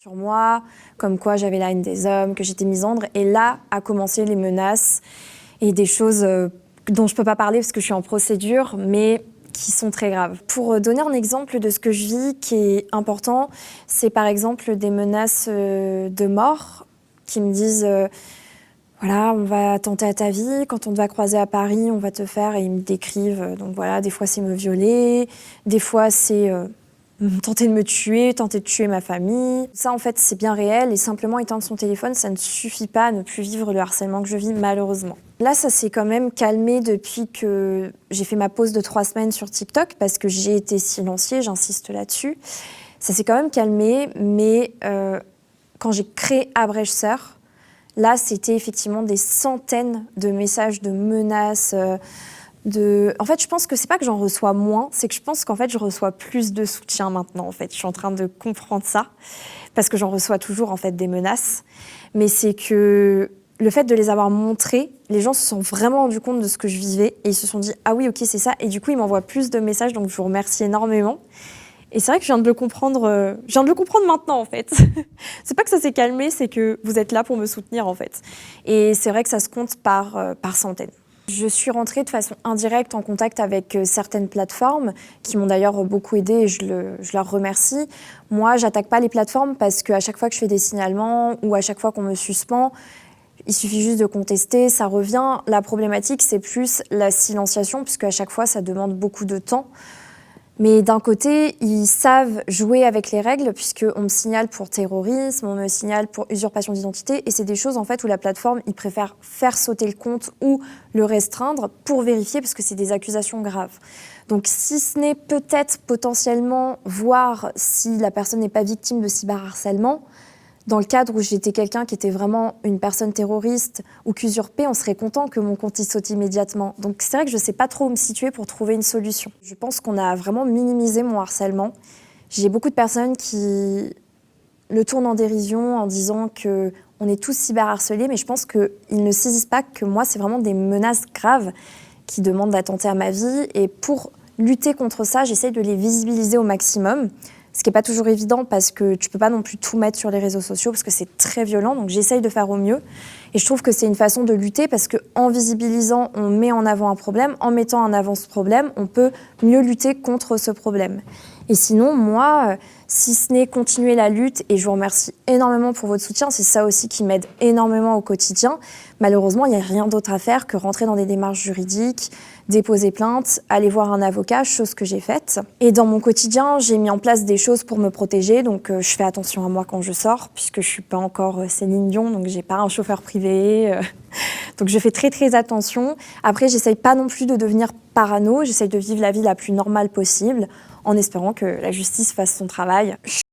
sur moi, comme quoi j'avais la haine des hommes, que j'étais misandre. Et là a commencé les menaces et des choses dont je peux pas parler parce que je suis en procédure, mais qui sont très graves. Pour donner un exemple de ce que je vis qui est important, c'est par exemple des menaces de mort qui me disent voilà, on va attenter à ta vie, quand on te va croiser à Paris, on va te faire, et ils me décrivent, donc voilà, des fois c'est me violer, des fois c'est tenter de me tuer, tenter de tuer ma famille. Ça en fait c'est bien réel et simplement éteindre son téléphone, ça ne suffit pas à ne plus vivre le harcèlement que je vis malheureusement. Là ça s'est quand même calmé depuis que j'ai fait ma pause de 3 semaines sur TikTok parce que j'ai été silenciée, j'insiste là-dessus. Ça s'est quand même calmé, mais quand j'ai créé Abrège-Sœurs, là, c'était effectivement des centaines de messages, de menaces. En fait, je pense que c'est pas que j'en reçois moins, c'est que je pense qu'en fait, je reçois plus de soutien maintenant. En fait, je suis en train de comprendre ça parce que j'en reçois toujours en fait des menaces. Mais c'est que le fait de les avoir montrées, les gens se sont vraiment rendus compte de ce que je vivais et ils se sont dit ah oui, ok, c'est ça. Et du coup, ils m'envoient plus de messages, donc je vous remercie énormément. Et c'est vrai que je viens de le comprendre, maintenant en fait. C'est pas que ça s'est calmé, c'est que vous êtes là pour me soutenir en fait. Et c'est vrai que ça se compte par centaines. Je suis rentrée de façon indirecte en contact avec certaines plateformes qui m'ont d'ailleurs beaucoup aidée et je leur remercie. Moi, j'attaque pas les plateformes parce qu'à chaque fois que je fais des signalements ou à chaque fois qu'on me suspend, il suffit juste de contester, ça revient. La problématique, c'est plus la silenciation puisque à chaque fois, ça demande beaucoup de temps. Mais d'un côté, ils savent jouer avec les règles puisqu'on me signale pour terrorisme, on me signale pour usurpation d'identité et c'est des choses en fait où la plateforme, ils préfèrent faire sauter le compte ou le restreindre pour vérifier parce que c'est des accusations graves. Donc si ce n'est peut-être potentiellement voir si la personne n'est pas victime de cyberharcèlement, dans le cadre où j'étais quelqu'un qui était vraiment une personne terroriste ou qu'usurpée, on serait content que mon compte y saute immédiatement. Donc c'est vrai que je ne sais pas trop où me situer pour trouver une solution. Je pense qu'on a vraiment minimisé mon harcèlement. J'ai beaucoup de personnes qui le tournent en dérision en disant qu'on est tous cyberharcelés, mais je pense qu'ils ne saisissent pas que moi, c'est vraiment des menaces graves qui demandent d'attenter à ma vie. Et pour lutter contre ça, j'essaye de les visibiliser au maximum. Ce qui n'est pas toujours évident parce que tu ne peux pas non plus tout mettre sur les réseaux sociaux parce que c'est très violent, donc j'essaye de faire au mieux. Et je trouve que c'est une façon de lutter parce qu'en visibilisant, on met en avant un problème. En mettant en avant ce problème, on peut mieux lutter contre ce problème. Et sinon, moi, si ce n'est continuer la lutte, et je vous remercie énormément pour votre soutien, c'est ça aussi qui m'aide énormément au quotidien. Malheureusement, il n'y a rien d'autre à faire que rentrer dans des démarches juridiques, déposer plainte, aller voir un avocat, chose que j'ai faite. Et dans mon quotidien, j'ai mis en place des choses pour me protéger, donc je fais attention à moi quand je sors, puisque je ne suis pas encore Céline Dion, donc je n'ai pas un chauffeur privé. Donc je fais très très attention. Après, j'essaye pas non plus de devenir parano, j'essaye de vivre la vie la plus normale possible, en espérant que la justice fasse son travail.